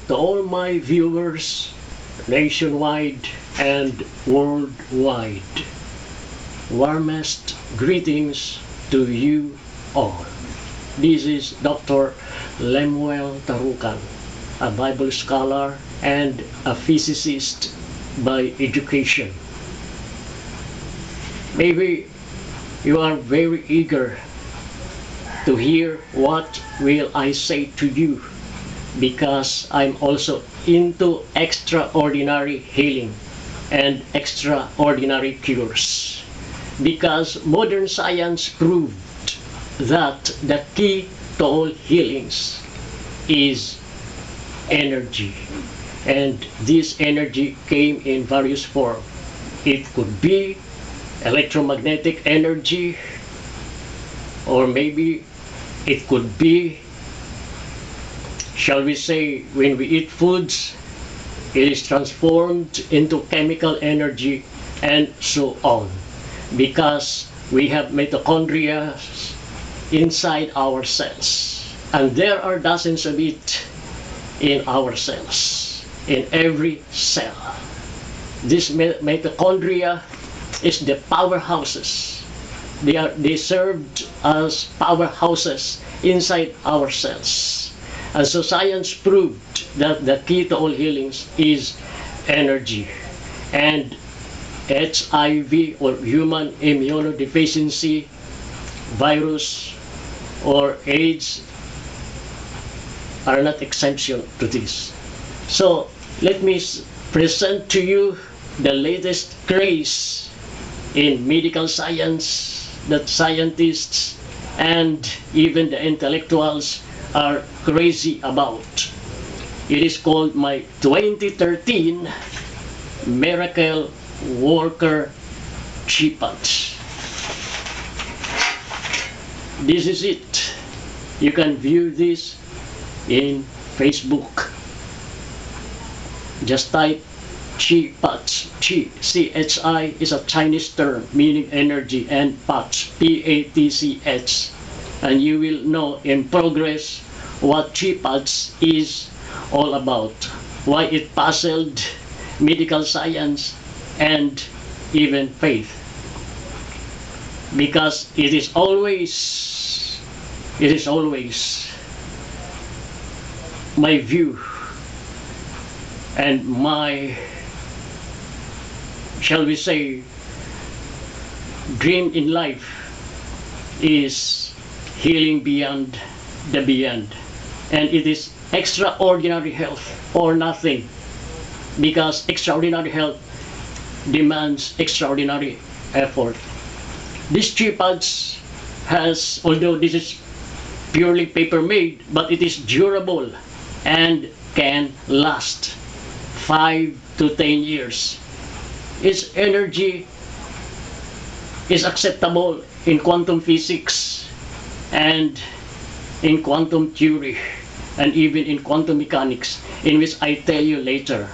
to all my viewers nationwide and worldwide. Warmest greetings to you all. This is Dr. Lemuel Tarukan, a Bible scholar and a physicist by education. Maybe you are very eager to hear what will I say to you, because I'm also into extraordinary healing and extraordinary cures. Because modern science proved that the key to all healings is energy. And this energy came in various forms. It could be electromagnetic energy, or maybe it could be, shall we say, when we eat foods, it is transformed into chemical energy, and so on. Because we have mitochondria inside our cells, and there are dozens of it in our cells, in every cell. This mitochondria is the powerhouses. They served as powerhouses inside our cells. And so science proved that the key to all healings is energy. And HIV, or human immunodeficiency virus, or AIDS are not exemption to this. So let me present to you the latest craze in medical science that scientists and even the intellectuals are crazy about. It is called my 2013 Miracle Worker Chipads. This is it. You can view this in Facebook. Just type Chi Pats. Chi, C-H-I, is a Chinese term meaning energy, and Pats, P-A-T-C-H. And you will know in progress what Chi Pats is all about, why it puzzled medical science and even faith. Because it is always my view and my, shall we say, dream in life is healing beyond the beyond. And it is extraordinary health or nothing, because extraordinary health demands extraordinary effort. This Chipads has, although this is purely paper made, but it is durable and can last 5 to 10 years. Its energy is acceptable in quantum physics and in quantum theory and even in quantum mechanics, in which I tell you later.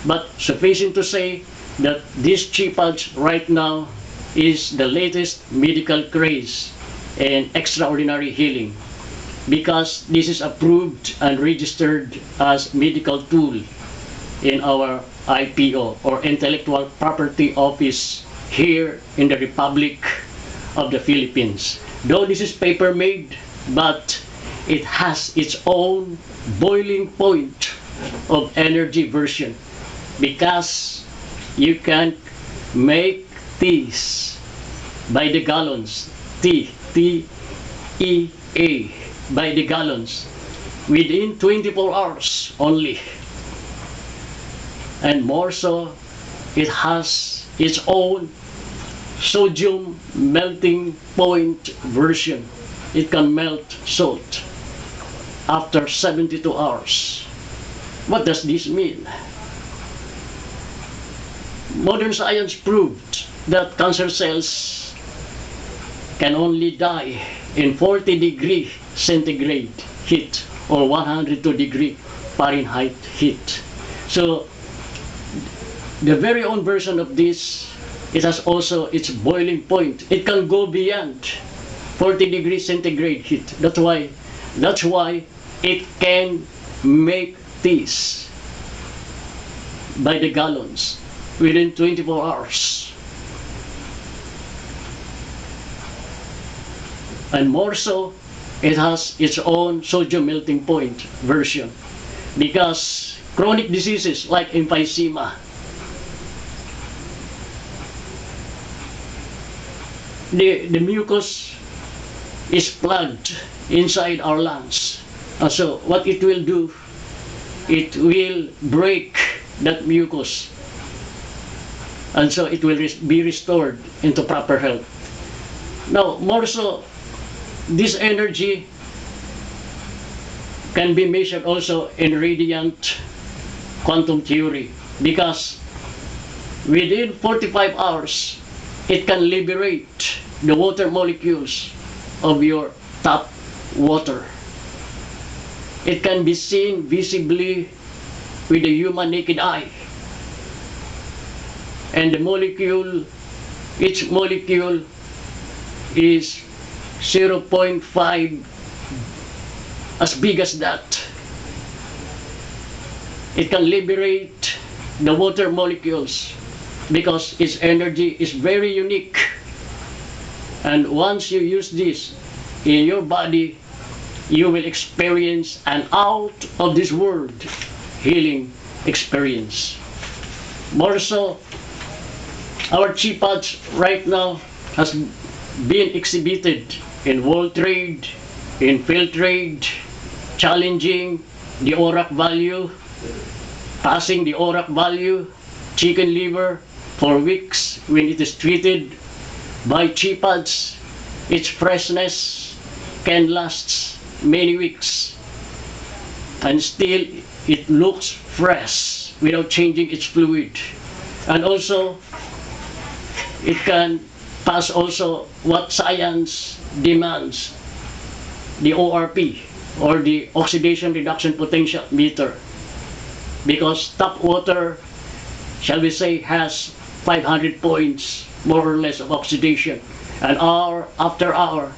But sufficient to say that this Chipads right now is the latest medical craze in extraordinary healing, because this is approved and registered as medical tool in our IPO, or Intellectual Property Office, here in the Republic of the Philippines. Though this is paper made, but it has its own boiling point of energy version, because you can make teas by the gallons, T-E-A, by the gallons, within 24 hours only. And more so, it has its own sodium melting point version. It can melt salt after 72 hours. What does this mean? Modern science proved that cancer cells can only die in 40 degree centigrade heat, or 102 degree Fahrenheit heat. So the very own version of this, it has also its boiling point. It can go beyond 40 degrees centigrade heat. That's why it can make this by the gallons within 24 hours. And more so, it has its own sodium melting point version, because chronic diseases like emphysema, the mucus is plugged inside our lungs. So what it will do, it will break that mucus, and so it will be restored into proper health. Now, more so, this energy can be measured also in radiant quantum theory, because within 45 hours, it can liberate the water molecules of your tap water. It can be seen visibly with the human naked eye. And the molecule, each molecule is 0.5 as big as that. It can liberate the water molecules because its energy is very unique. And once you use this in your body, you will experience an out of this world healing experience. More so, our CHIPADS right now has been exhibited in world trade, in field trade, challenging the ORAC value, passing the ORAC value, chicken liver for weeks when it is treated by CHIPADS. Its freshness can last many weeks, and still it looks fresh without changing its fluid. And also, it can pass also what science demands, the ORP, or the oxidation reduction potential meter, because tap water, shall we say, has 500 points more or less of oxidation, and hour after hour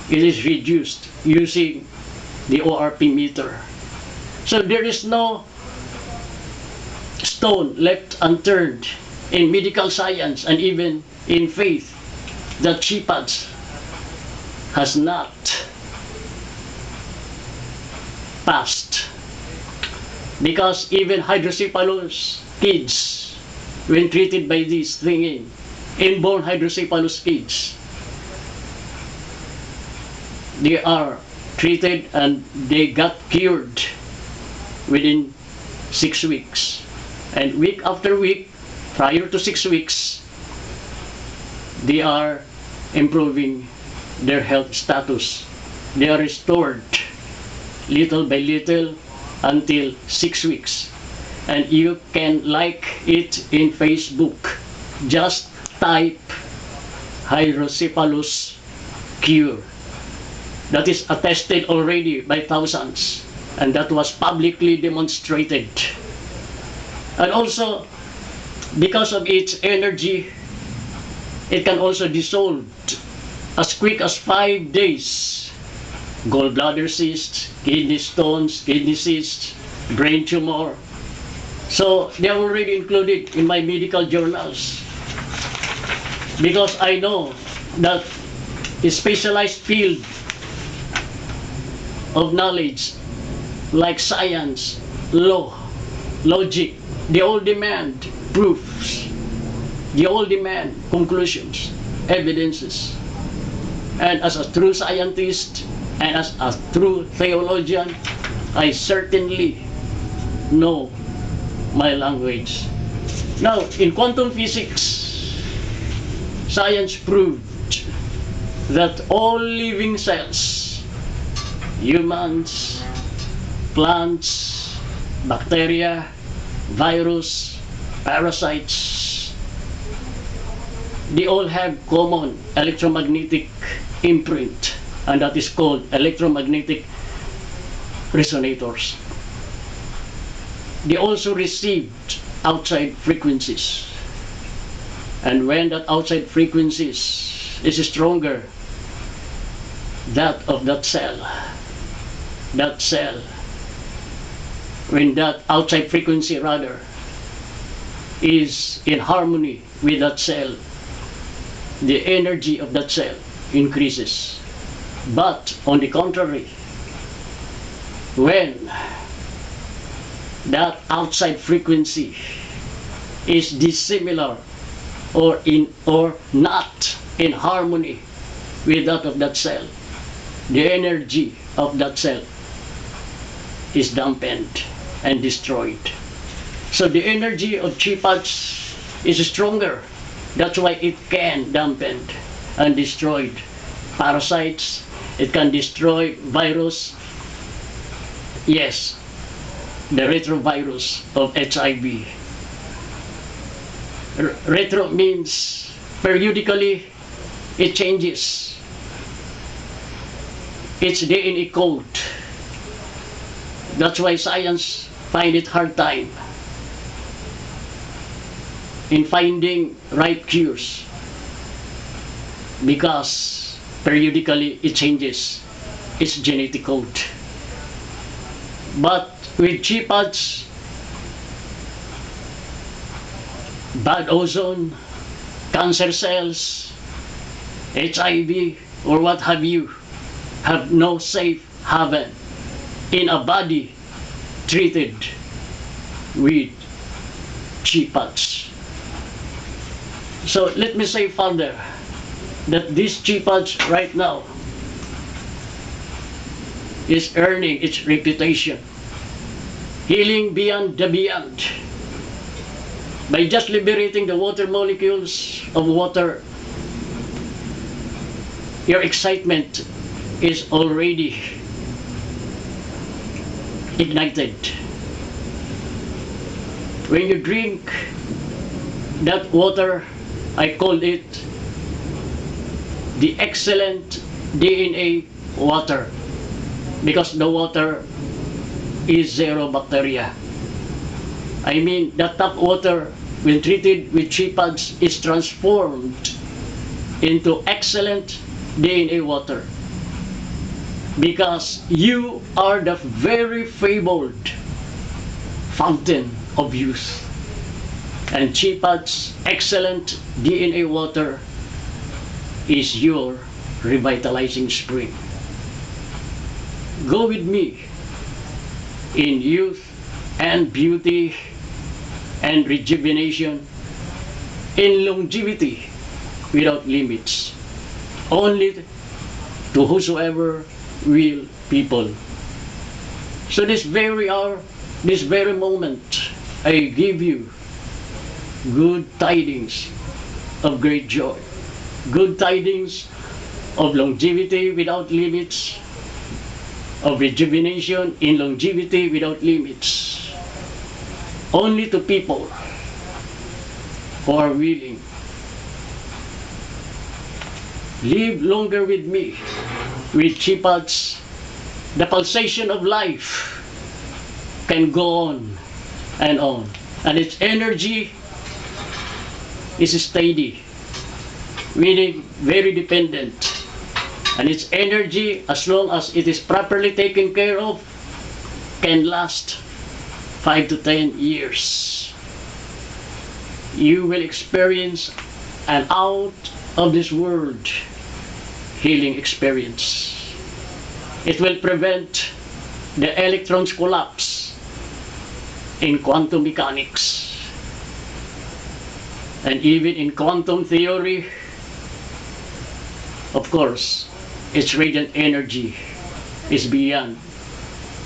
it is reduced using the ORP meter. So there is no stone left unturned in medical science and even in faith that CHIPADS has not passed. Because even hydrocephalus kids, when treated by this thingy, inborn hydrocephalus kids, they are treated and they got cured within 6 weeks. And week after week, prior to 6 weeks, they are improving their health status. They are restored little by little until 6 weeks. And you can like it in Facebook. Just type hydrocephalus cure. That is attested already by thousands, and that was publicly demonstrated. And also, because of its energy, it can also dissolve as quick as 5 days. Gallbladder cysts, kidney stones, kidney cysts, brain tumor. So they are already included in my medical journals, because I know that a specialized field of knowledge like science, law, logic, they all demand proofs, they all demand conclusions, evidences. And as a true scientist and as a true theologian, I certainly know my language. Now, in quantum physics, science proved that all living cells, humans, plants, bacteria, virus, parasites, they all have common electromagnetic imprint, and that is called electromagnetic resonators. They also received outside frequencies, and when that outside frequencies is stronger, that of that cell when that outside frequency rather is in harmony with that cell, the energy of that cell increases. But on the contrary, when that outside frequency is dissimilar or not in harmony with that of that cell, the energy of that cell is dampened and destroyed. So the energy of chi pads is stronger. That's why it can dampen and destroy parasites. It can destroy virus. Yes, the retrovirus of HIV. Retro means periodically it changes its DNA code. That's why science find it hard time in finding right cures, because periodically it changes its genetic code. But with chi pads, bad ozone, cancer cells, HIV, or what have you, have no safe haven in a body treated with chi pads. So let me say further that this chi pads right now is earning its reputation, healing beyond the beyond, by just liberating the water molecules of water. Your excitement is already ignited. When you drink that water, I call it the excellent DNA water, because the water is zero bacteria. I mean, the tap water, when treated with chi pads, is transformed into excellent DNA water, because you are the very fabled fountain of youth. And chi pads excellent DNA water is your revitalizing spring. Go with me in youth and beauty and rejuvenation, in longevity without limits, only to whosoever will people. So this very hour, this very moment, I give you good tidings of great joy, good tidings of longevity without limits, of rejuvenation in longevity without limits, only to people who are willing. Live longer with me, with chi pads. The pulsation of life can go on, and its energy is steady, meaning very dependent. And its energy, as long as it is properly taken care of, can last 5 to 10 years. You will experience an out of this world healing experience. It will prevent the electrons collapse in quantum mechanics. And even in quantum theory, of course, its radiant energy is beyond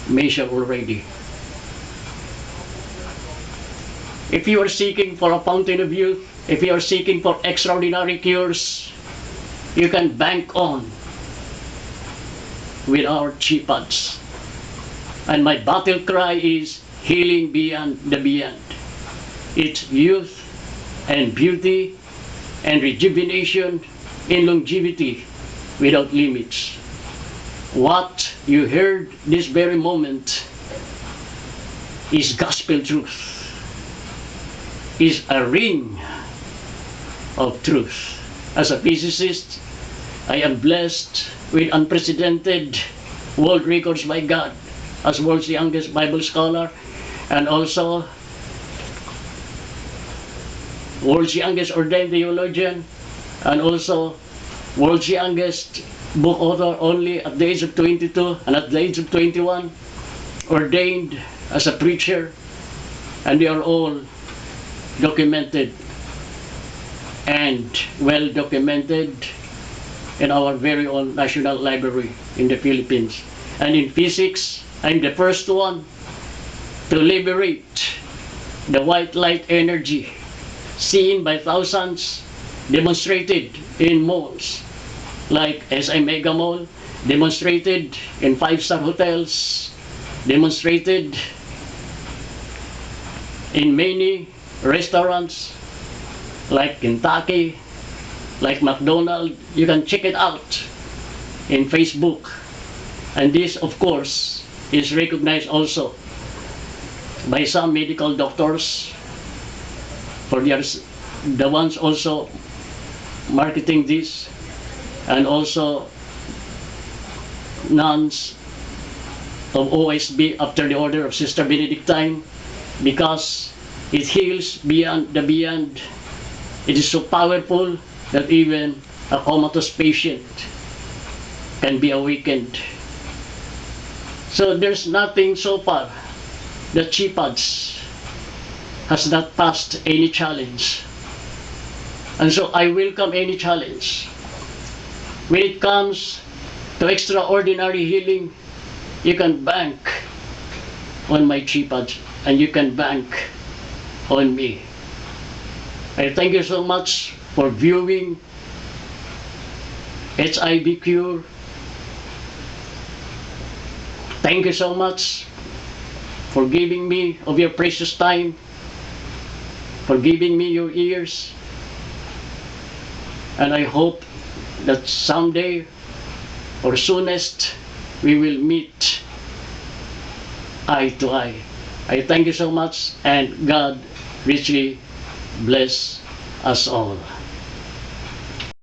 measure already. If you are seeking for a fountain of youth, if you are seeking for extraordinary cures, you can bank on with our chi pads. And my battle cry is healing beyond the beyond. It's youth and beauty and rejuvenation in longevity without limits. What you heard this very moment is gospel truth, is a ring of truth. As a physicist, I am blessed with unprecedented world records by God as world's youngest Bible scholar and also world's youngest ordained theologian, and also world's youngest book author only at the age of 22 and at the age of 21, ordained as a preacher, and they are all documented and well documented in our very own National Library in the Philippines. And in physics, I'm the first one to liberate the white light energy seen by thousands, demonstrated in malls like SI Mega Mall, demonstrated in 5-star hotels, demonstrated in many restaurants like Kentucky, like McDonald's. You can check it out in Facebook. And this, of course, is recognized also by some medical doctors, for the ones also marketing this, and also nuns of OSB after the order of Sister Benedictine, because it heals beyond the beyond. It is so powerful that even a comatose patient can be awakened. So there's nothing so far that CHIPADS has not passed any challenge. And so I welcome any challenge. When it comes to extraordinary healing, you can bank on my CHIPADS and you can bank on me. I thank you so much for viewing HIV Cure. Thank you so much for giving me of your precious time, for giving me your ears. And I hope that someday or soonest we will meet eye to eye. I thank you so much, and God richly bless us all.